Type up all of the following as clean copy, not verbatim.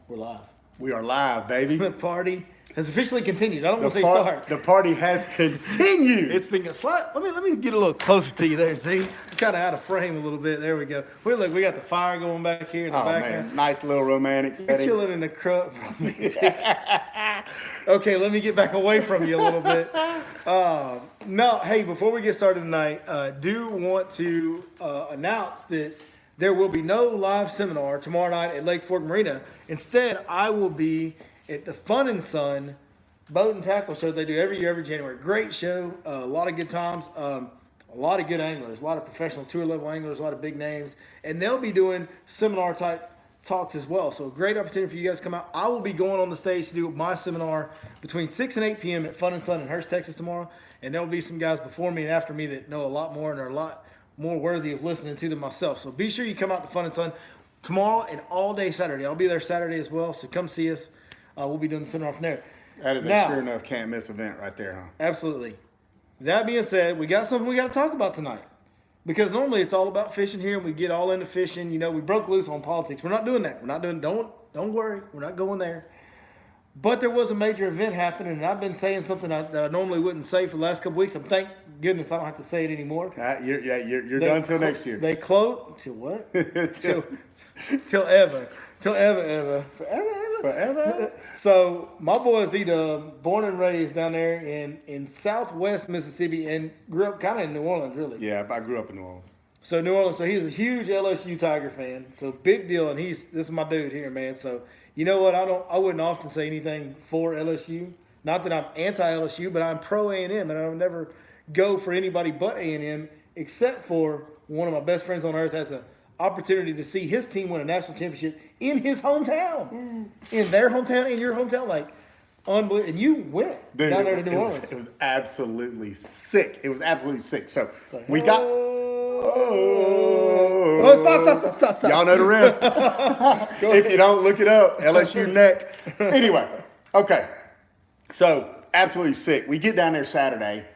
We're live. We are live, baby. The party has officially continued. I don't want to say start. The party has continued. It's been let me get a little closer to you there. See, kind of out of frame a little bit. There we go. Look, we got the fire going back here in the background. Man, nice little romantic setting. Chilling in the crop. Okay, let me get back away from you a little bit. No, hey, before we get started tonight, do want to announce that there will be no live seminar tomorrow night at Lake Fork Marina. Instead, I will be at the Fun and Sun Boat and Tackle Show they do every year, every January. Great show, a lot of good times, a lot of good anglers, a lot of professional tour level anglers, a lot of big names, and they'll be doing seminar type talks as well. So great opportunity for you guys to come out. I will be going on the stage to do my seminar between 6 and 8 p.m. at Fun and Sun in Hurst, Texas tomorrow, and there'll be some guys before me and after me that know a lot more and are a lot more worthy of listening to than myself. So be sure you come out to Fun and Sun tomorrow and all day Saturday. I'll be there Saturday as well, so come see us. We'll be doing the seminar from there. That is a sure enough can't miss event right there, huh? Absolutely. That being said, we got something we got to talk about tonight. Because normally it's all about fishing here and we get all into fishing. You know, we broke loose on politics. We're not doing that. We're not doing, don't worry, we're not going there. But there was a major event happening, and I've been saying something that I normally wouldn't say for the last couple weeks. And thank goodness I don't have to say it anymore. You're done till next year. They close till what? till ever. Till ever. Forever. So my boy is born and raised down there in Southwest Mississippi and grew up kind of in New Orleans, really. Yeah, I grew up in New Orleans. So New Orleans. So he's a huge LSU Tiger fan. So big deal, and this is my dude here, man. So you know what? I wouldn't often say anything for LSU. Not that I'm anti-LSU, but I'm pro A&M, and I would never go for anybody but A&M, except for one of my best friends on earth has an opportunity to see his team win a national championship in his hometown, in their hometown, in your hometown, like unbelievable. And you went down there to New Orleans. It was absolutely sick. So we got. Oh, stop. Y'all know the rest. If you don't, look it up. LSU neck. Anyway, okay. So absolutely sick. We get down there Saturday,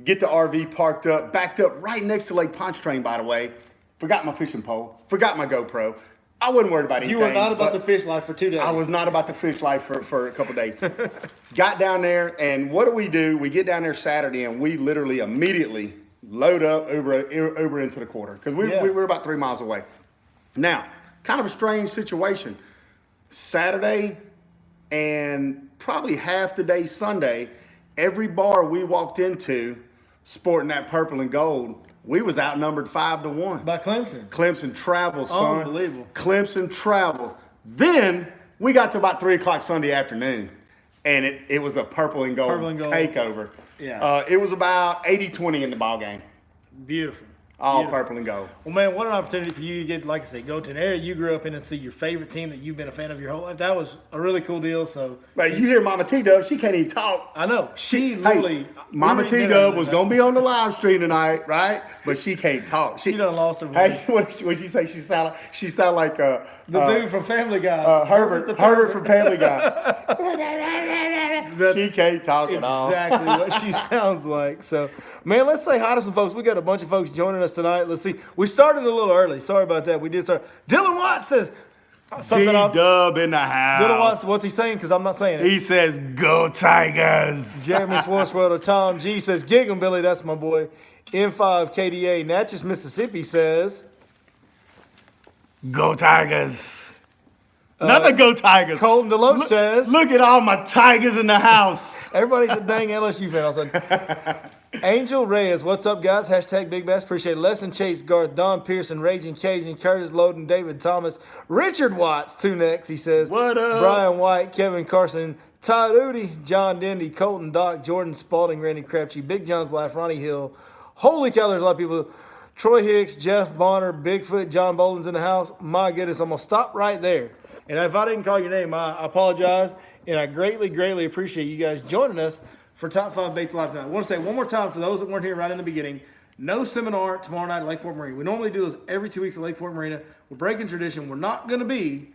get the RV parked up, backed up right next to Lake Pontchartrain, by the way. Forgot my fishing pole. Forgot my GoPro. I wasn't worried about anything. You were not about the fish life for 2 days. I was not about the fish life for a couple days. Got down there, and what do? We get down there Saturday, and we literally immediately load up, Uber into the quarter, because we were about 3 miles away. Now, kind of a strange situation. Saturday and probably half the day Sunday, every bar we walked into sporting that purple and gold, we was outnumbered 5-1. By Clemson. Clemson travels, son. Unbelievable. Clemson travels. Then we got to about 3 o'clock Sunday afternoon, and it was a purple and gold takeover. Yeah. It was about 80-20 in the ball game. Beautiful. All purple and gold. Well, man, what an opportunity for you to get, like I say, go to an area you grew up in and see your favorite team that you've been a fan of your whole life. That was a really cool deal. So, but you hear Mama T-Dub, she can't even talk. I know. She literally. Mama T-Dub was going to be on the live stream tonight, right? But she can't talk. She done lost her voice. Hey, what she say? She sound like the dude from Family Guy. Herbert from Family Guy. She can't talk at all. Exactly what she sounds like. So, man, let's say hi to some folks. We got a bunch of folks joining us tonight. Let's see. We started a little early. Sorry about that. We did start. Dylan Watts says D-Dub in the house. Dylan Watts, what's he saying? Because I'm not saying it. He says, "Go Tigers." Jeremy Swartzwelder, Tom G says, "Gig 'em, Billy." That's my boy. M5 KDA Natchez, Mississippi says, "Go Tigers." Another Go Tigers. Colton Deloach says, "Look at all my Tigers in the house." Everybody's a dang LSU fan all of a sudden. Angel Reyes, what's up, guys? Hashtag Big Bass. Appreciate it. Lesson Chase, Garth, Don Pearson, Raging Cajun, Curtis Loden, David Thomas, Richard Watts, two next, he says. What up? Brian White, Kevin Carson, Todd Udy, John Dendy, Colton Doc, Jordan Spalding, Randy Crabtree, Big John's Life, Ronnie Hill. Holy cow, there's a lot of people. Troy Hicks, Jeff Bonner, Bigfoot, John Boland's in the house. My goodness, I'm going to stop right there. And if I didn't call your name, I apologize. And I greatly, greatly appreciate you guys joining us for Top 5 Baits Live tonight. I want to say one more time for those that weren't here right in the beginning, no seminar tomorrow night at Lake Fork Marina. We normally do this every 2 weeks at Lake Fork Marina. We're breaking tradition. We're not going to be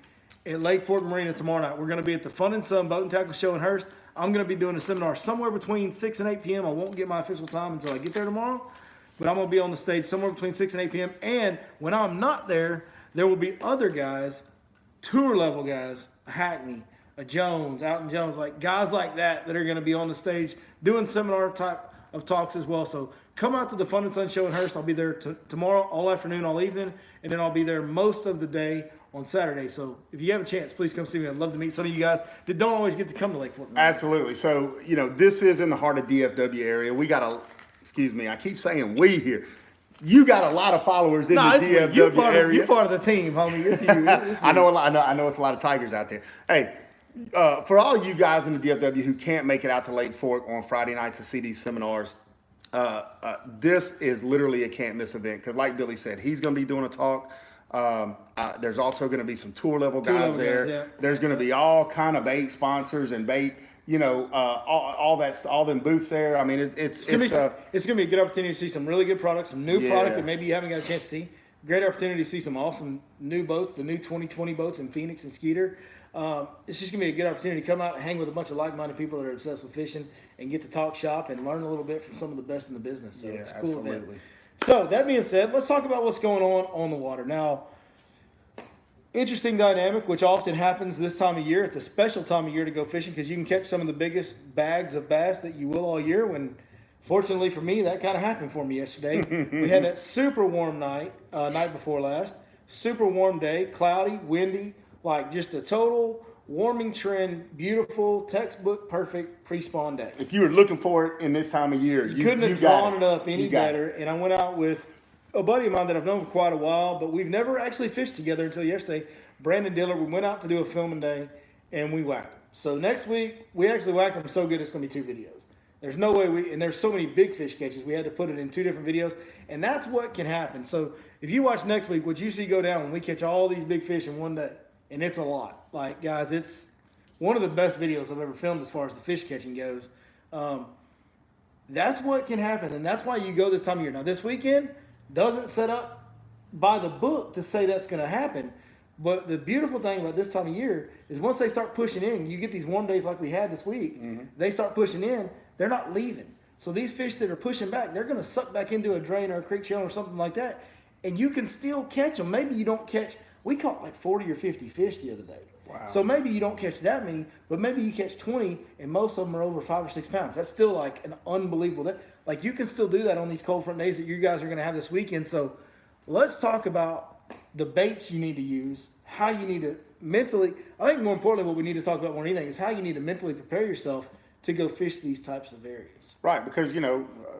at Lake Fork Marina tomorrow night. We're going to be at the Fun and Sun Boat and Tackle Show in Hurst. I'm going to be doing a seminar somewhere between 6 and 8 p.m. I won't get my official time until I get there tomorrow. But I'm going to be on the stage somewhere between 6 and 8 p.m. And when I'm not there, there will be other guys, tour level guys, a Hackney, a Jones, Alton Jones, like guys like that are going to be on the stage doing seminar type of talks as well. So come out to the Fun and Sun show in Hurst. I'll be there tomorrow, all afternoon, all evening, and then I'll be there most of the day on Saturday. So if you have a chance, please come see me. I'd love to meet some of you guys that don't always get to come to Lake Fork. Absolutely. So, this is in the heart of DFW area. We got excuse me, I keep saying we here. You got a lot of followers in the DFW area. You're part of the team, homie. It's you. It's I know it's a lot of Tigers out there. Hey, for all you guys in the DFW who can't make it out to Lake Fork on Friday nights to see these seminars, this is literally a can't miss event because, like Billy said, he's going to be doing a talk. There's also going to be some tour level guys there. Yeah. There's going to be all kind of bait sponsors and bait. All them booths there. I mean, it's gonna be a good opportunity to see some really good products, some new product that maybe you haven't got a chance to see. Great opportunity to see some awesome new boats, the new 2020 boats in Phoenix and Skeeter. It's just gonna be a good opportunity to come out and hang with a bunch of like-minded people that are obsessed with fishing and get to talk shop and learn a little bit from some of the best in the business. So it's a cool absolutely. event. So that being said, let's talk about what's going on the water now. Interesting dynamic, which often happens this time of year. It's a special time of year to go fishing because you can catch some of the biggest bags of bass that you will all year. When, fortunately for me, that kind of happened for me yesterday. We had that super warm night before last. Super warm day, cloudy, windy, like just a total warming trend, beautiful, textbook perfect pre-spawn day. If you were looking for it in this time of year, you couldn't have drawn it up any better. And I went out with a buddy of mine that I've known for quite a while, but we've never actually fished together until yesterday. Brandon Diller, we went out to do a filming day, and we whacked him. So next week, we actually whacked him so good it's going to be 2 videos. There's no way and there's so many big fish catches, we had to put it in 2 different videos, and that's what can happen. So if you watch next week, what you see go down when we catch all these big fish in one day, and it's a lot. Like, guys, it's one of the best videos I've ever filmed as far as the fish catching goes. That's what can happen, and that's why you go this time of year. Now, this weekend doesn't set up by the book to say that's going to happen. But the beautiful thing about this time of year is once they start pushing in, you get these warm days like we had this week, they start pushing in, they're not leaving. So these fish that are pushing back, they're going to suck back into a drain or a creek channel or something like that, and you can still catch them. Maybe you don't catch, we caught like 40 or 50 fish the other day. Wow. So maybe you don't catch that many, but maybe you catch 20 and most of them are over 5 or 6 pounds. That's still like an unbelievable day. Like you can still do that on these cold front days that you guys are going to have this weekend. So let's talk about the baits you need to use, how you need to mentally, I think more importantly what we need to talk about more than anything is how you need to mentally prepare yourself to go fish these types of areas. Right, because,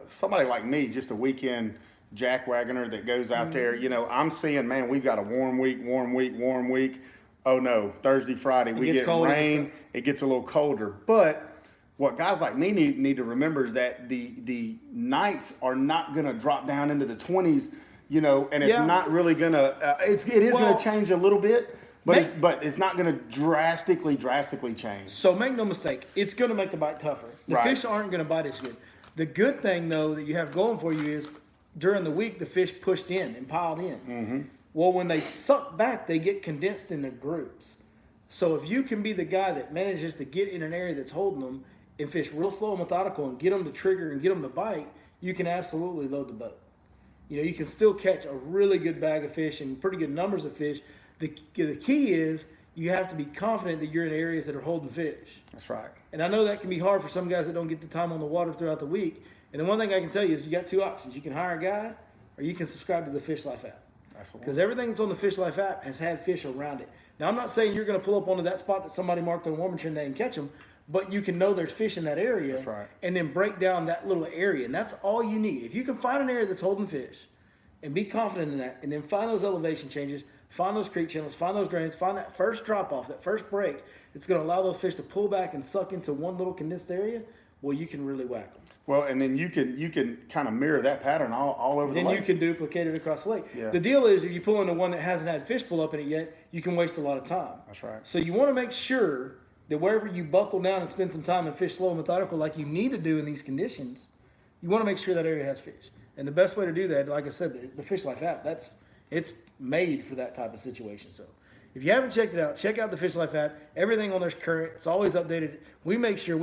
somebody like me, just a weekend jack wagoner that goes out there, I'm seeing, man, we've got a warm week. Oh no, Thursday, Friday, we get rain, it gets a little colder. But what guys like me need to remember is that the nights are not going to drop down into the 20s, and it's not really going to, it is going to change a little bit, but it's not going to drastically change. So make no mistake, it's going to make the bite tougher. The fish aren't going to bite as good. The good thing, though, that you have going for you is during the week, the fish pushed in and piled in. Mm-hmm. Well, when they suck back, they get condensed into groups. So if you can be the guy that manages to get in an area that's holding them and fish real slow and methodical and get them to trigger and get them to bite, you can absolutely load the boat. You can still catch a really good bag of fish and pretty good numbers of fish. The key is you have to be confident that you're in areas that are holding fish. That's right. And I know that can be hard for some guys that don't get the time on the water throughout the week. And the one thing I can tell you is you got 2 options. You can hire a guide or you can subscribe to the Fish Life app. Because everything that's on the Fish Life app has had fish around it. Now, I'm not saying you're going to pull up onto that spot that somebody marked on warming trend day and catch them, but you can know there's fish in that area. That's right. And then break down that little area. And that's all you need. If you can find an area that's holding fish and be confident in that, and then find those elevation changes, find those creek channels, find those drains, find that first drop off, that first break, it's going to allow those fish to pull back and suck into one little condensed area, well, you can really whack them. Well, and then you can kind of mirror that pattern all over the lake. Then you can duplicate it across the lake. Yeah. The deal is if you pull into one that hasn't had fish pull up in it yet, you can waste a lot of time. That's right. So you want to make sure that wherever you buckle down and spend some time and fish slow and methodical like you need to do in these conditions, you want to make sure that area has fish. And the best way to do that, like I said, the Fish Life app, it's made for that type of situation. So if you haven't checked it out, check out the Fish Life app. Everything on there's current. It's always updated. We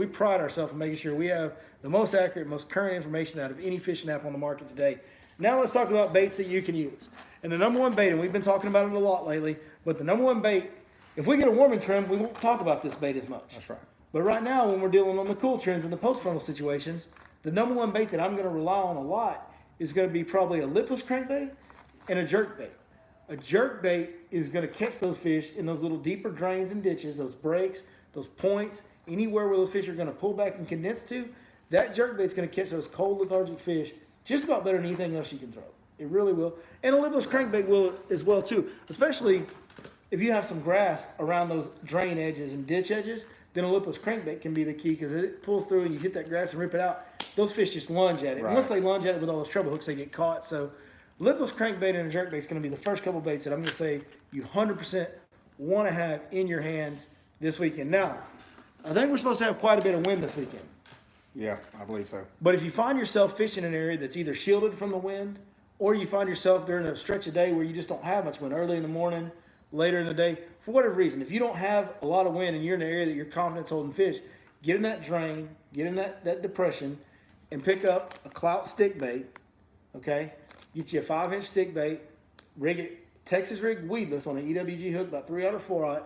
pride ourselves in making sure we have the most accurate, most current information out of any fishing app on the market today. Now let's talk about baits that you can use. And the number one bait, and we've been talking about it a lot lately, but the number one bait If we get a warming trend, we won't talk about this bait as much. That's right. But right now, when we're dealing on the cool trends and the post frontal situations, the number one bait that I'm going to rely on a lot is going to be probably a lipless crankbait and a jerk bait. A jerk bait is going to catch those fish in those little deeper drains and ditches, those breaks, those points, anywhere where those fish are going to pull back and condense to. That jerk bait is going to catch those cold, lethargic fish just about better than anything else you can throw. It really will. And a lipless crankbait will as well too, especially if you have some grass around those drain edges and ditch edges. Then a lipless crankbait can be the key because it pulls through and you hit that grass and rip it out. Those fish just lunge at it. Right. Once they lunge at it with all those treble hooks, they get caught. So lipless crankbait and a jerkbait is going to be the first couple baits that I'm going to say you 100% want to have in your hands this weekend. Now, I think we're supposed to have quite a bit of wind this weekend. Yeah, I believe so. But if you find yourself fishing in an area that's either shielded from the wind or you find yourself during a stretch of day where you just don't have much wind, early in the morning, later in the day, for whatever reason, if you don't have a lot of wind and you're in an area that you're confident holding fish, get in that drain, get in that depression, and pick up a clout stick bait, okay? Get you a 5-inch stick bait, rig it, Texas rig weedless on an EWG hook, about 3/0 or 4/0,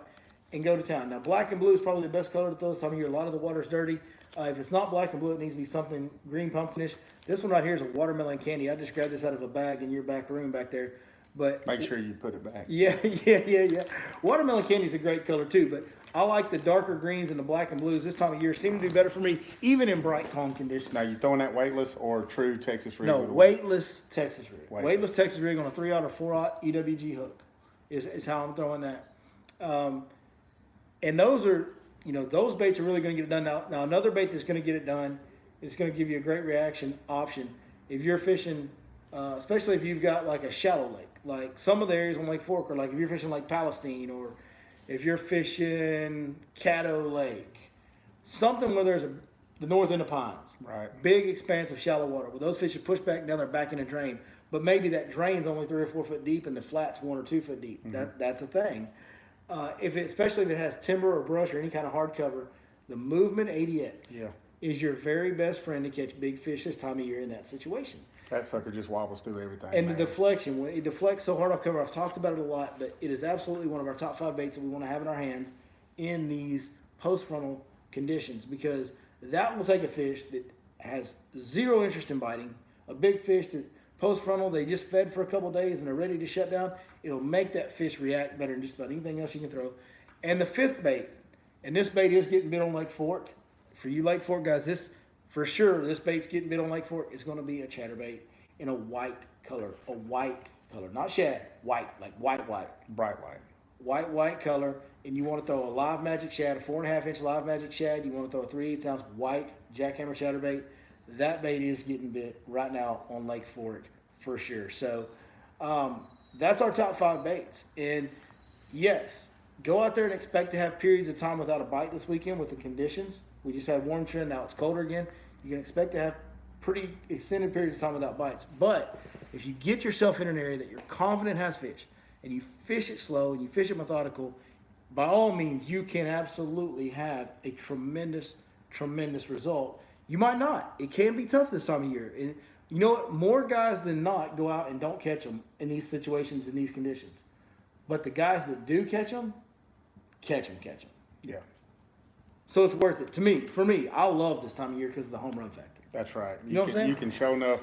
and go to town. Now, black and blue is probably the best color to throw this time of year. A lot of the water's dirty. If it's not black and blue, it needs to be something green pumpkinish. This one right here is a watermelon candy. I just grabbed this out of a bag in your back room back there. But Make sure you put it back. Yeah. Watermelon candy is a great color too, but I like the darker greens and the black and blues this time of year. Seem to do better for me, even in bright, calm conditions. Now, you throwing that weightless or true Texas rig? No, weightless Texas rig. Weightless. Weightless Texas rig on a 3/0 or 4/0 EWG hook is how I'm throwing that. And those are, those baits are really going to get it done. Now another bait that's going to get it done is going to give you a great reaction option. If you're fishing, especially if you've got like a shallow lake, like some of the areas on Lake Fork, or like if you're fishing Lake Palestine, or if you're fishing Caddo Lake, something where there's the north end of Pines. Right. Big expanse of shallow water where those fish are pushed back down, they're back in a drain. But maybe that drain's only 3 or 4 foot deep and the flat's 1 or 2 foot deep. That's a thing. Especially if it has timber or brush or any kind of hard cover, the Movement 80X is your very best friend to catch big fish this time of year in that situation. That sucker just wobbles through everything. And man. the deflection, when it deflects so hard off cover, I've talked about it a lot, but it is absolutely one of our top 5 baits that we want to have in our hands in these post-frontal conditions, because that will take a fish that has zero interest in biting, a big fish that post-frontal, they just fed for a couple days and they're ready to shut down. It'll make that fish react better than just about anything else you can throw. And the 5th bait, and this bait is getting bit on Lake Fork. For you Lake Fork guys, this bait's getting bit on Lake Fork. It's going to be a chatterbait in a white color, not shad, white, like white. Bright white. White color, and you want to throw a live magic shad, a 4.5-inch live magic shad. You want to throw a 3/8 ounce white jackhammer chatterbait. That bait is getting bit right now on Lake Fork for sure. So that's our top 5 baits. And yes, go out there and expect to have periods of time without a bite this weekend with the conditions. We just had warm trend, now it's colder again. You can expect to have pretty extended periods of time without bites. But if you get yourself in an area that you're confident has fish, and you fish it slow and you fish it methodical, by all means, you can absolutely have a tremendous result. You might not. It can be tough this time of year. And you know what? More guys than not go out and don't catch them in these situations, in these conditions. But the guys that do catch them. Yeah. So it's worth it. For me, I love this time of year because of the home run factor. That's right. You know what I'm saying? You can show enough.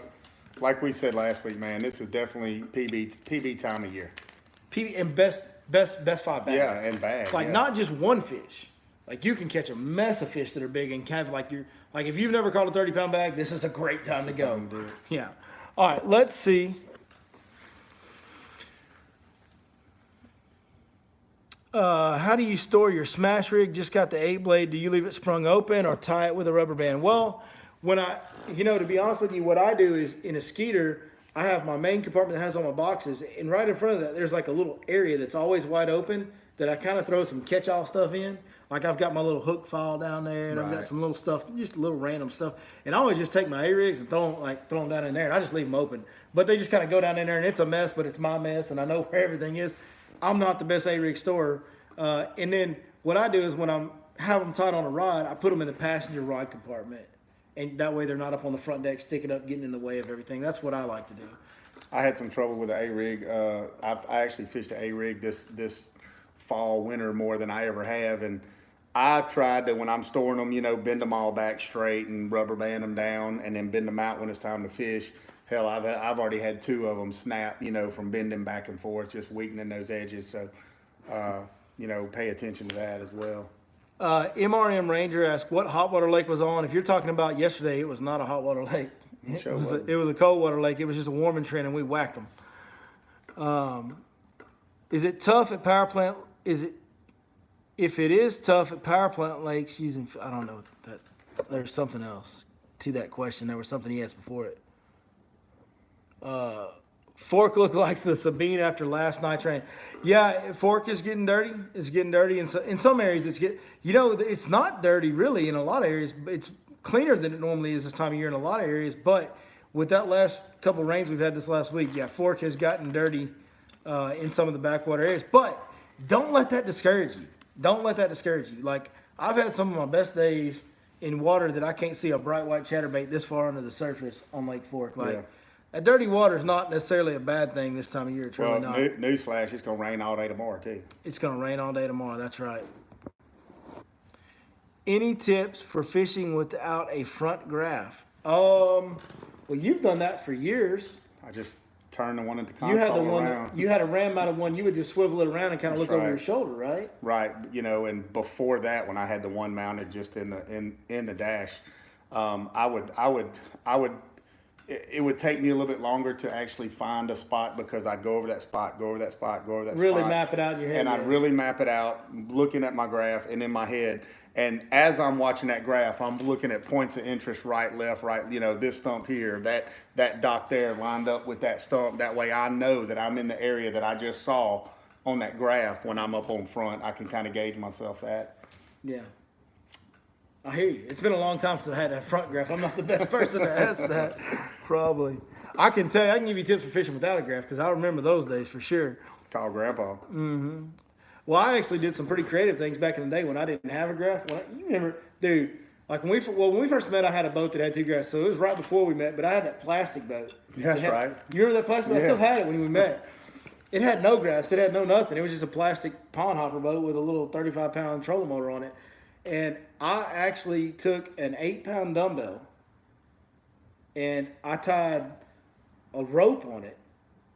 Like we said last week, man, this is definitely PB time of year. PB and best 5 bags. Yeah, and bag. Like yeah. not just one fish. Like you can catch a mess of fish that are big and kind of like if you've never caught a 30-pound bag, this is a great time to go. Time to do it. Yeah. All right, let's see. How do you store your smash rig? Just got the 8-blade. Do you leave it sprung open or tie it with a rubber band? Well, to be honest with you, what I do is in a Skeeter, I have my main compartment that has all my boxes, and right in front of that, there's like a little area that's always wide open that I kind of throw some catch-all stuff in. Like I've got my little hook file down there, and I've got some little stuff, just little random stuff. And I always just take my A-rigs and throw them down in there, and I just leave them open. But they just kind of go down in there, and it's a mess, but it's my mess, and I know where everything is. I'm not the best A-rig storer. And then what I do is when I have them tied on a rod, I put them in the passenger rod compartment. And that way they're not up on the front deck, sticking up, getting in the way of everything. That's what I like to do. I had some trouble with the A-rig. I actually fished the A-rig this fall, winter more than I ever have. And I tried to, when I'm storing them, bend them all back straight and rubber band them down and then bend them out when it's time to fish. Hell, I've already had 2 of them snap, from bending back and forth, just weakening those edges. So, pay attention to that as well. MRM Ranger asked what hot water lake was on. If you're talking about yesterday, it was not a hot water lake. Sure it was a cold water lake. It was just a warming trend, and we whacked them. Is it tough at power plant? If it is tough at power plant lakes using, I don't know that there's something else to that question. There was something he asked before it. Fork looks like the Sabine after last night's rain. Yeah, Fork is getting dirty. It's getting dirty. In some areas, it's not dirty really in a lot of areas. It's cleaner than it normally is this time of year in a lot of areas. But with that last couple of rains we've had this last week, yeah, Fork has gotten dirty in some of the backwater areas. But don't let that discourage you. Don't let that discourage you. Like, I've had some of my best days in water that I can't see a bright white chatterbait this far under the surface on Lake Fork. Like, that dirty water is not necessarily a bad thing this time of year. It's really not. Newsflash, it's going to rain all day tomorrow, too. It's going to rain all day tomorrow. That's right. Any tips for fishing without a front graph? Well, you've done that for years. I just turned the one at the console around. You had a ram mounted one. You would just swivel it around and kind of look over your shoulder, right? Right. And before that, when I had the one mounted just in the dash, it would take me a little bit longer to actually find a spot because I'd go over that spot, go over that spot. Really map it out in your head. And I'd really map it out, looking at my graph and in my head. And as I'm watching that graph, I'm looking at points of interest, right, left, right, this stump here, that dock there lined up with that stump. That way I know that I'm in the area that I just saw on that graph when I'm up on front. I can kind of gauge myself at. Yeah. I hear you. It's been a long time since I had that front graph. I'm not the best person to ask that, probably. I can give you tips for fishing without a graph because I remember those days for sure. Call Grandpa. Mm-hmm. Well, I actually did some pretty creative things back in the day when I didn't have a graph. You remember, dude, like when we first met, I had a boat that had 2 graphs. So it was right before we met, but I had that plastic boat. That's right. You remember that plastic boat? Yeah. I still had it when we met. It had no graphs. It had no nothing. It was just a plastic pond hopper boat with a little 35-pound trolling motor on it. And I actually took an 8-pound dumbbell and I tied a rope on it,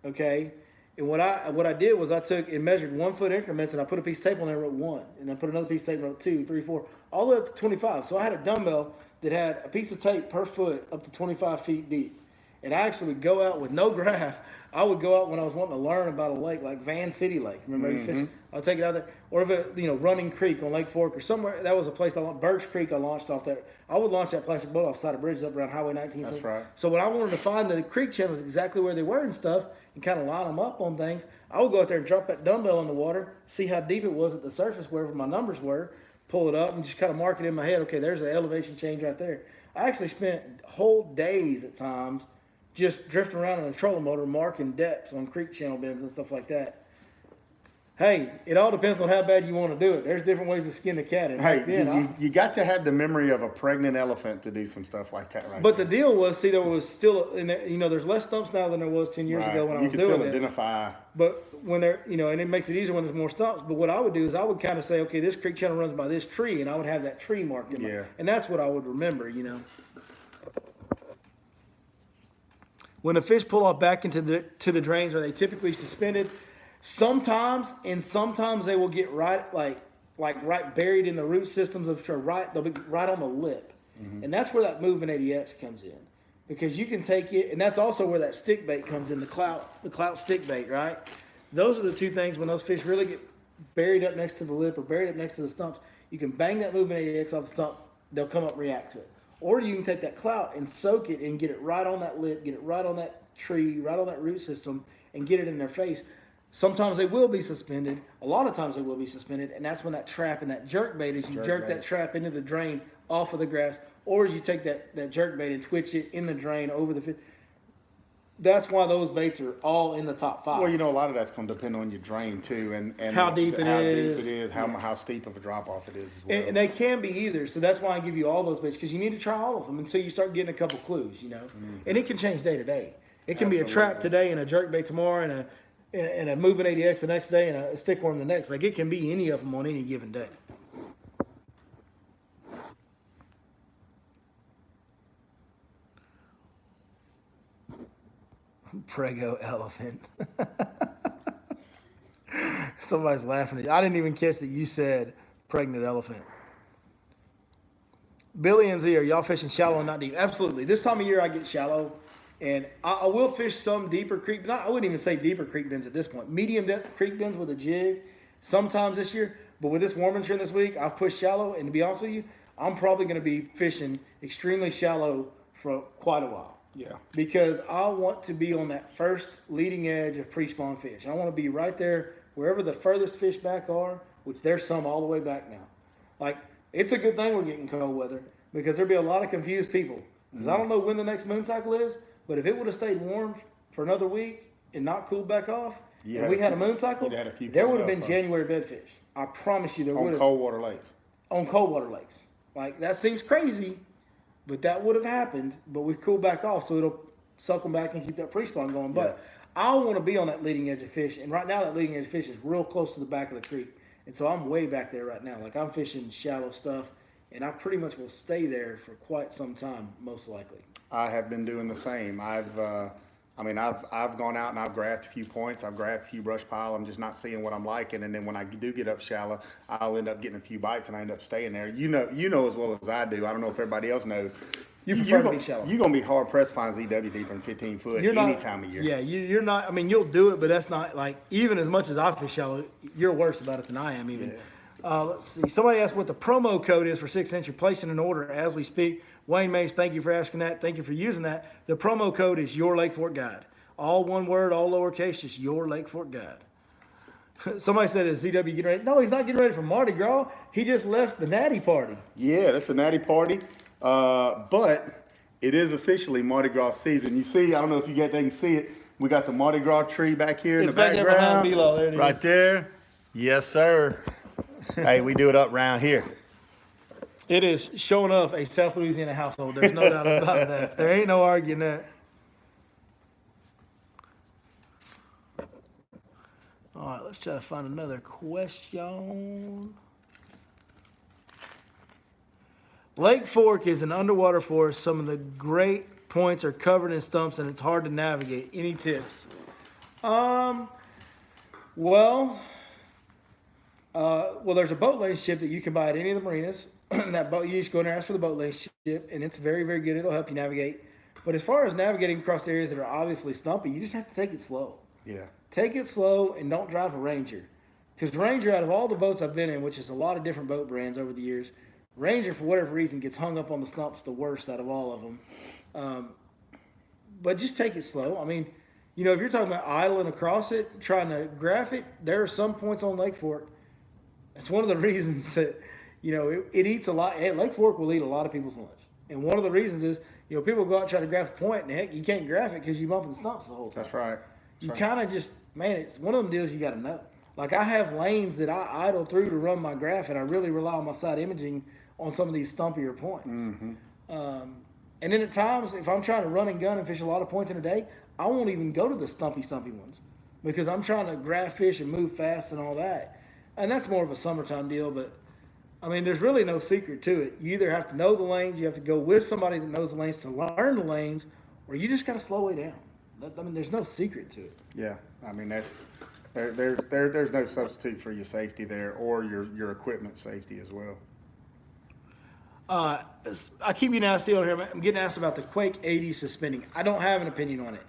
okay? And what I did was I took and measured 1 foot increments and I put a piece of tape on there and wrote 1. And I put another piece of tape and wrote 2, 3, 4, all the way up to 25. So I had a dumbbell that had a piece of tape per foot up to 25 feet deep. And I actually would go out with no graph. I would go out when I was wanting to learn about a lake like Van City Lake. Remember I used to fish? I'll take it out there. Or if it, Running Creek on Lake Fork or somewhere. That was a place Birch Creek I launched off there. I would launch that plastic boat off the side of bridges up around Highway 19. That's right. So when I wanted to find the creek channels exactly where they were and stuff and kind of line them up on things, I would go out there and drop that dumbbell in the water, see how deep it was at the surface, wherever my numbers were, pull it up and just kind of mark it in my head. Okay, there's an elevation change right there. I actually spent whole days at times just drifting around in a trolling motor marking depths on creek channel bends and stuff like that. Hey, it all depends on how bad you want to do it. There's different ways to skin the cat. And hey, you got to have the memory of a pregnant elephant to do some stuff like that, right? But the deal was, there was still, there's less stumps now than there was 10 years ago when I was doing it. You can still identify. But when and it makes it easier when there's more stumps. But what I would do is I would kind of say, okay, this creek channel runs by this tree, and I would have that tree marked in and that's what I would remember, When the fish pull off back into the drains, are they typically suspended? Sometimes they will get right right buried in the root systems of they'll be right on the lip. And that's where that movement ADX comes in. Because you can take it, and that's also where that stick bait comes in, the clout stick bait, right? Those are the two things when those fish really get buried up next to the lip or buried up next to the stumps, you can bang that movement ADX off the stump, they'll come up and react to it. Or you can take that clout and soak it and get it right on that lip, get it right on that tree, right on that root system, and get it in their face. Sometimes they will be suspended. A lot of times they will be suspended, and that's when that trap and that jerk bait is you jerk that trap into the drain off of the grass, or as you take that jerk bait and twitch it in the drain over the fish. That's why those baits are all in the top 5. Well, a lot of that's going to depend on your drain too, and how deep it is, how steep of a drop off it is as well. And they can be either. So that's why I give you all those baits, because you need to try all of them until you start getting a couple clues, And it can change day to day. It can be a trap today and a jerk bait tomorrow and and a moving ADX the next day and a stickworm the next. Like, it can be any of them on any given day. Prego elephant. Somebody's laughing at you. I didn't even catch that you said pregnant elephant. Billy and Z, are y'all fishing shallow and not deep? Absolutely. This time of year I get shallow, and I will fish some deeper creek. I wouldn't even say deeper creek bends at this point. Medium depth creek bends with a jig sometimes this year. But with this warming trend this week, I've pushed shallow, and to be honest with you, I'm probably going to be fishing extremely shallow for quite a while. Yeah. Because I want to be on that first leading edge of pre-spawn fish. I want to be right there wherever the furthest fish back are, which there's some all the way back now. Like, it's a good thing we're getting cold weather because there'd be a lot of confused people. Because I don't know when the next moon cycle is, but if it would have stayed warm for another week and not cooled back off, and we had a moon cycle, there would have been January bedfish. I promise you there would have. On cold water lakes. On cold water lakes. Like, that seems crazy, but that would have happened. But we've cooled back off, so it'll suck them back and keep that pre-spawn going. But I want to be on that leading edge of fish, and right now that leading edge of fish is real close to the back of the creek. And so I'm way back there right now. Like, I'm fishing shallow stuff, and I pretty much will stay there for quite some time, most likely. I have been doing the same. I've gone out and I've graphed a few points. I've graphed a few brush pile. I'm just not seeing what I'm liking. And then when I do get up shallow, I'll end up getting a few bites and I end up staying there. You know as well as I do. I don't know if everybody else knows. You prefer to be shallow. You're going to be hard pressed to find ZW deeper than 15 foot any time of year. Yeah, you're not. I mean, you'll do it, but that's not like, even as much as I fish shallow, you're worse about it than I am even. Yeah. Let's see. Somebody asked what the promo code is for 6 inch. You're placing an order as we speak. Wayne Mays, thank you for asking that. Thank you for using that. The promo code is Your Lake Fork Guide. All one word, all lowercase, just Your Lake Fork Guide. Somebody said, is ZW getting ready? No, he's not getting ready for Mardi Gras. He just left the Natty Party. Yeah, that's the Natty Party. But it is officially Mardi Gras season. You see, I don't know if they can see it. We got the Mardi Gras tree back here in the background. Behind Below. There it right is. There. Yes, sir. Hey, we do it up around here. It is showing off a South Louisiana household. There's no doubt about that. There ain't no arguing that. All right, let's try to find another question. Lake Fork is an underwater forest. Some of the great points are covered in stumps, and it's hard to navigate. Any tips? Well, there's a boat lane ship that you can buy at any of the marinas. That boat, you just go in there and ask for the boat lane ship, and it's very, very good. It'll help you navigate. But as far as navigating across areas that are obviously stumpy, you just have to take it slow. Yeah. Take it slow and don't drive a Ranger. Because Ranger, out of all the boats I've been in, which is a lot of different boat brands over the years, Ranger, for whatever reason, gets hung up on the stumps the worst out of all of them. But just take it slow. I mean, if you're talking about idling across it, trying to graph it, there are some points on Lake Fork. That's one of the reasons that, it eats a lot. Lake Fork will eat a lot of people's lunch. And one of the reasons is, people go out and try to graph a point, and heck, you can't graph it because you're bumping the stumps the whole time. That's right. You kind of just, it's one of them deals you got to know. Like, I have lanes that I idle through to run my graph, and I really rely on my side imaging on some of these stumpier points. Mm-hmm. And then at times, if I'm trying to run and gun and fish a lot of points in a day, I won't even go to the stumpy ones because I'm trying to graph fish and move fast and all that. And that's more of a summertime deal, but there's really no secret to it. You either have to know the lanes, you have to go with somebody that knows the lanes to learn the lanes, or you just got to slow it down. There's no secret to it. Yeah, there's no substitute for your safety there or your equipment safety as well. I keep getting asked here. I'm getting asked about the Quake 80 suspending. I don't have an opinion on it.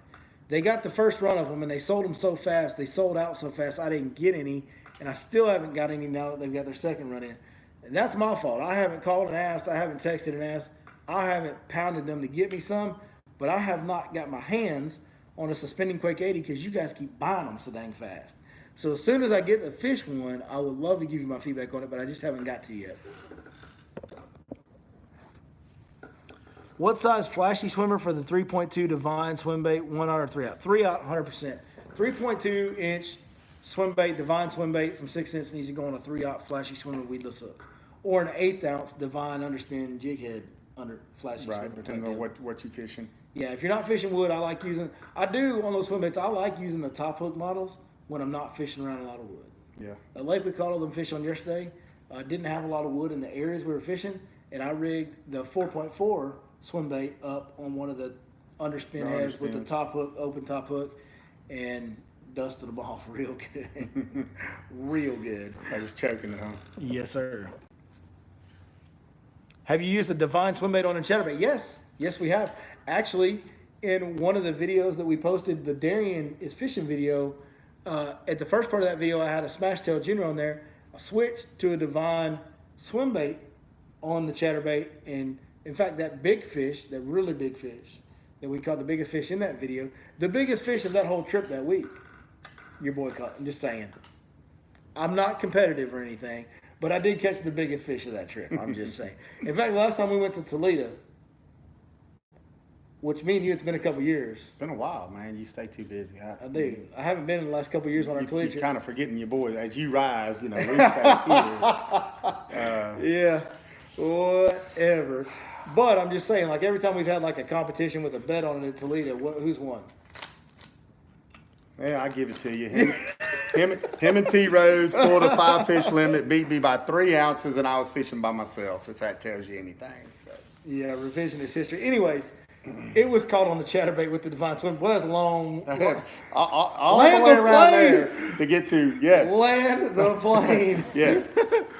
They got the first run of them, and they sold them so fast. They sold out so fast. I didn't get any, and I still haven't got any now that they've got their second run in. And that's my fault. I haven't called and asked. I haven't texted and asked. I haven't pounded them to get me some, but I have not got my hands on a suspending Quake 80 because you guys keep buying them so dang fast. So as soon as I get the fish one, I would love to give you my feedback on it, but I just haven't got to yet. What size flashy swimmer for the 3.2 Divine swim bait, 1 out or 3 out? 3 out, 100%. 3.2 inch swim bait, Divine swim bait from 6 inch needs to go on a 3 out flashy swimmer weedless hook, or an 1/8 ounce Divine underspin jig head under flashy swimmer. Right, depending on what you're fishing. Yeah, if you're not fishing wood, I do on those swim baits. I like using the top hook models when I'm not fishing around a lot of wood. Yeah. A lake we caught all them fish on yesterday didn't have a lot of wood in the areas we were fishing, and I rigged the 4.4 swim bait up on one of the underspin heads with the top hook, open top hook, and dusted them off real good. Real good. I was choking it, huh? Yes, sir. Have you used a Divine swim bait on a chatterbait? Yes. Yes, we have. Actually, in one of the videos that we posted, the Darian is fishing video, at the first part of that video, I had a Smash Tail Junior on there. I switched to a Divine swim bait on the chatterbait, and in fact, that big fish, that really big fish, that we caught the biggest fish in that video, the biggest fish of that whole trip that week, your boy caught. I'm just saying. I'm not competitive or anything, but I did catch the biggest fish of that trip. I'm just saying. In fact, last time we went to Toledo, which me and you, it's been a couple years. It's been a while, man. You stay too busy. I do. I haven't been in the last couple years on our Toledo You're trip. kind of forgetting your boy. As you rise, we stay here. Yeah, whatever. But I'm just saying, like every time we've had like a competition with a bet on it at Toledo, who's won? Yeah, I give it to you. Him and T Rose pulled a 5-fish limit, beat me by 3 ounces, and I was fishing by myself. If that tells you anything. So. Yeah, revisionist history. Anyways, it was caught on the chatterbait with the Divine swim. Well, that's long. All the way around there to get to, yes. Land the plane. Yes.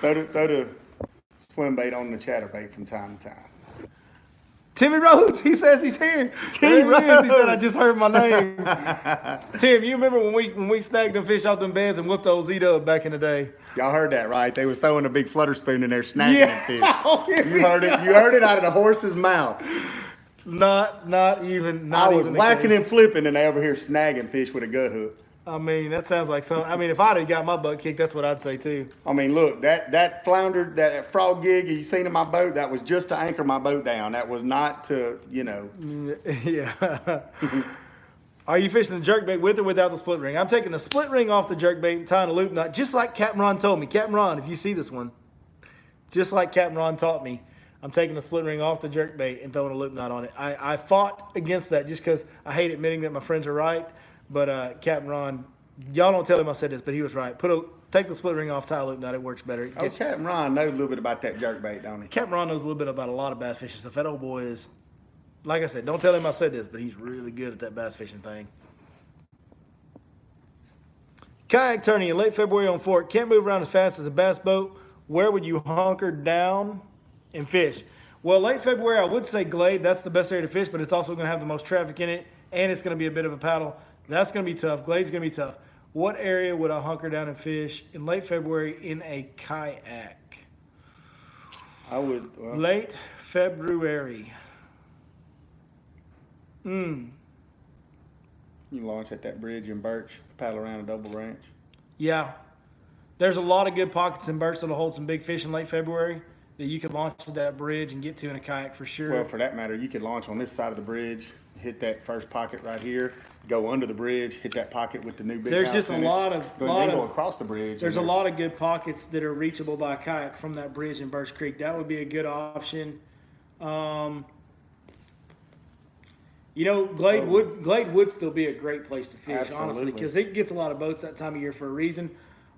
Throw the swim bait on the chatterbait from time to time. Timmy Rhodes, he says he's here. Timmy Rhodes, he said I just heard my name. Tim, you remember when we snagged them fish off them beds and whooped old Z-Dub back in the day? Y'all heard that, right? They was throwing a big flutter spoon in there, snagging them fish. Oh, You heard it. You heard it out of the horse's mouth. Not even. I was whacking and flipping, and they over here snagging fish with a gut hook. I mean, that sounds like some. I mean, if I'd have got my butt kicked, that's what I'd say too. I mean, look, that flounder, that frog gig you seen in my boat, that was just to anchor my boat down. That was not to, Yeah. Are you fishing the jerkbait with or without the split ring? I'm taking the split ring off the jerkbait and tying a loop knot, just like Captain Ron told me. Captain Ron, if you see this one, just like Captain Ron taught me, I'm taking the split ring off the jerkbait and throwing a loop knot on it. I fought against that just because I hate admitting that my friends are right. But Captain Ron, y'all don't tell him I said this, but he was right. Take the split ring off, tie a loop knot. It works better. Captain Ron knows a little bit about that jerkbait, don't he? Captain Ron knows a little bit about a lot of bass fishing stuff. That old boy is, like I said, don't tell him I said this, but he's really good at that bass fishing thing. Kayak tourney in late February on Fork. Can't move around as fast as a bass boat. Where would you hunker down and fish? Well, late February, I would say Glade. That's the best area to fish, but it's also going to have the most traffic in it, and it's going to be a bit of a paddle. That's going to be tough. Glade's going to be tough. What area would I hunker down and fish in late February in a kayak? I would. Late February. You launch at that bridge in Birch, paddle around a double branch. Yeah. There's a lot of good pockets in Birch that'll hold some big fish in late February that you can launch to that bridge and get to in a kayak for sure. Well, for that matter, you could launch on this side of the bridge, hit that first pocket right here, go under the bridge, hit that pocket with the new big There's house just a in it, lot of go across the bridge. There's a lot of good pockets that are reachable by kayak from that bridge in Birch Creek. That would be a good option. Glade would still be a great place to fish, honestly, because it gets a lot of boats that time of year for a reason.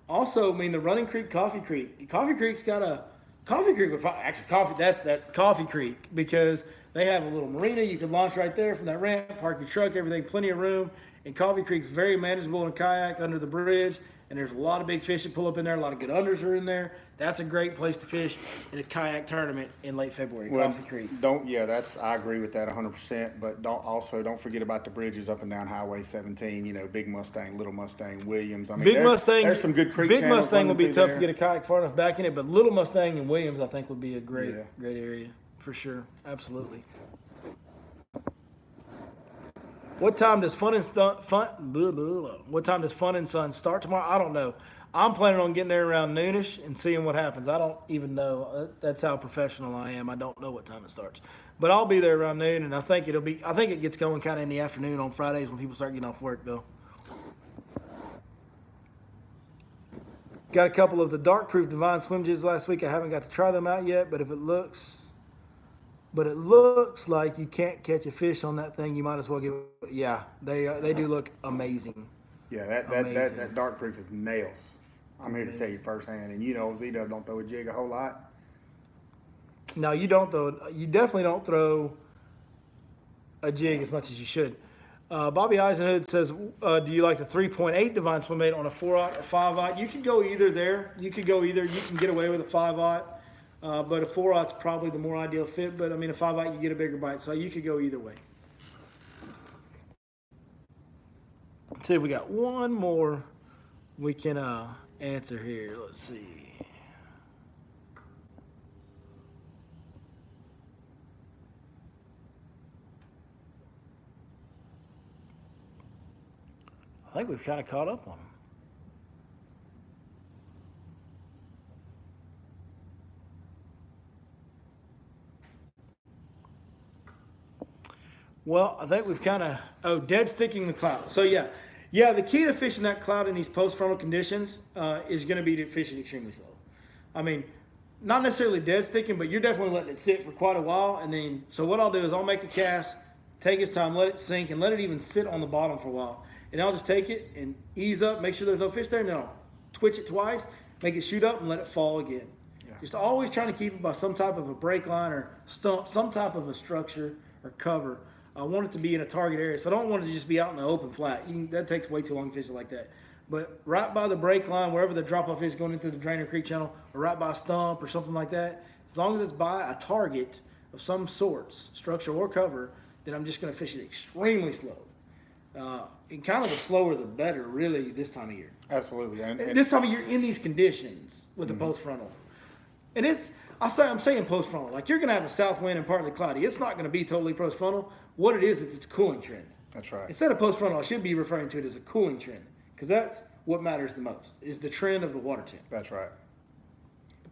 Also, I mean, the Running Creek, Coffee Creek. Coffee Creek's got Coffee Creek would probably, actually, that's Coffee Creek, because they have a little marina. You can launch right there from that ramp, park your truck, everything, plenty of room. And Coffee Creek's very manageable in a kayak under the bridge. And there's a lot of big fish that pull up in there. A lot of good unders are in there. That's a great place to fish in a kayak tournament in late February, Coffee Creek. I agree with that 100%. But don't forget about the bridges up and down Highway 17. Big Mustang, Little Mustang, Williams. I mean, there's some good creek channels. Big Mustang will be tough to get a kayak far enough back in it, but Little Mustang and Williams, I think, would be a great area for sure. Absolutely. What time does Fun and Sun start tomorrow? I don't know. I'm planning on getting there around noonish and seeing what happens. I don't even know. That's how professional I am. I don't know what time it starts. But I'll be there around noon, and I think it gets going kind of in the afternoon on Fridays when people start getting off work, though. Got a couple of the Dark Proof Divine swim jigs last week. I haven't got to try them out yet, but it looks like you can't catch a fish on that thing. You might as well give it. Yeah, they do look amazing. Yeah, that dark proof is nails. I'm here to tell you firsthand. And you know, Z-Dub don't throw a jig a whole lot. No, you don't throw. You definitely don't throw a jig as much as you should. Bobby Eisenhood says, "Do you like the 3.8 Divine Swim Bait on a 4/0 or 5/0? You could go either there. You could go either. You can get away with a 5/0, but a 4/0 is probably the more ideal fit. But I mean, a 5/0 you get a bigger bite, so you could go either way." Let's see if we got one more we can answer here. Let's see. I think we've kind of caught up on them. Well, I think we've kind of, dead sticking the cloud. So yeah, the key to fishing that cloud in these post-frontal conditions is going to be to fish it extremely slow. I mean, not necessarily dead sticking, but you're definitely letting it sit for quite a while. And then, so what I'll do is I'll make a cast, take its time, let it sink, and let it even sit on the bottom for a while. And I'll just take it and ease up, make sure there's no fish there, and then I'll twitch it twice, make it shoot up, and let it fall again. Yeah. Just always trying to keep it by some type of a break line or stump, some type of a structure or cover. I want it to be in a target area, so I don't want it to just be out in the open flat. That takes way too long to fish it like that. But right by the break line, wherever the drop-off is going into the Drainer Creek channel, or right by a stump or something like that, as long as it's by a target of some sorts, structure or cover, then I'm just going to fish it extremely slow. And kind of the slower the better, really, this time of year. Absolutely. And this time of year in these conditions with the post frontal. And I'm saying post frontal. Like you're going to have a south wind and partly cloudy. It's not going to be totally post frontal. What it is it's a cooling trend. That's right. Instead of post frontal, I should be referring to it as a cooling trend because that's what matters the most, is the trend of the water temp. That's right.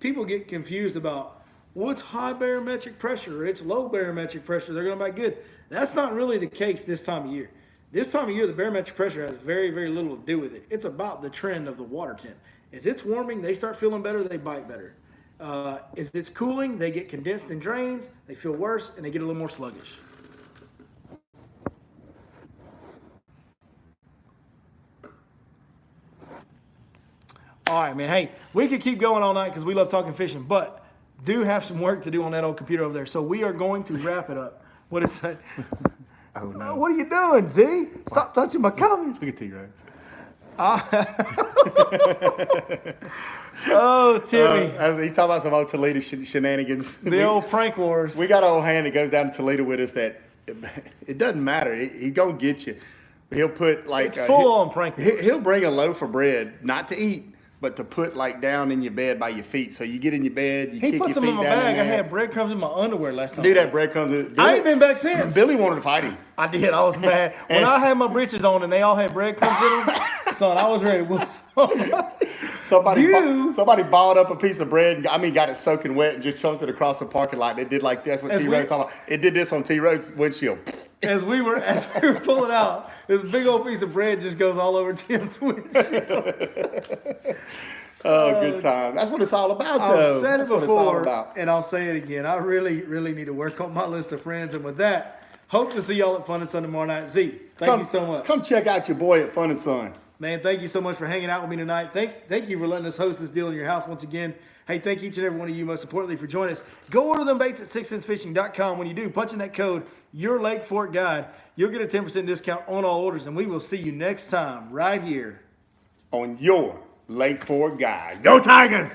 People get confused about, well, it's high barometric pressure or it's low barometric pressure. They're going to bite good. That's not really the case this time of year. This time of year, the barometric pressure has very, very little to do with it. It's about the trend of the water temp. As it's warming, they start feeling better, they bite better. As it's cooling, they get condensed and drains, they feel worse, and they get a little more sluggish. All right, man. Hey, we could keep going all night because we love talking fishing, but do have some work to do on that old computer over there. So we are going to wrap it up. What is that? Oh, no. What are you doing, Z? Stop touching my comments. Look at T-Rex. Oh, Timmy. He talking about some old Toledo shenanigans. The old prank wars. We got an old hand that goes down to Toledo with us that it doesn't matter. He gonna get you. He'll put like it's full on prank wars. He'll bring a loaf of bread, not to eat, but to put like down in your bed by your feet. So you get in your bed, you he kick puts your them feet in my down bag. in I there. had breadcrumbs in my underwear last time. Dude, that breadcrumbs. I ain't been back since. Billy wanted to fight him. I did. I was mad. When I had my breeches on and they all had breadcrumbs in them, son, I was ready to whoop somebody. Somebody balled up a piece of bread. Got it soaking wet and just chunked it across the parking lot. They did like that's what T-Rex talking about. It did this on T-Rex windshield. As we were pulling out, this big old piece of bread just goes all over Tim's windshield. Oh, good time. That's what it's all about, though. I've said it That's what it's all before, about. and I'll say it again. I really, really need to work on my list of friends. And with that, hope to see y'all at Fun and Sun tomorrow night. Z, thank you so much. Come check out your boy at Fun and Sun. Man, thank you so much for hanging out with me tonight. Thank you for letting us host this deal in your house once again. Hey, thank each and every one of you, most importantly, for joining us. Go order them baits at 6censfishing.com. When you do, punch in that code, your Lake Fork Guide. You'll get a 10% discount on all orders, and we will see you next time right here On your Lake Fork Guide. Go Tigers!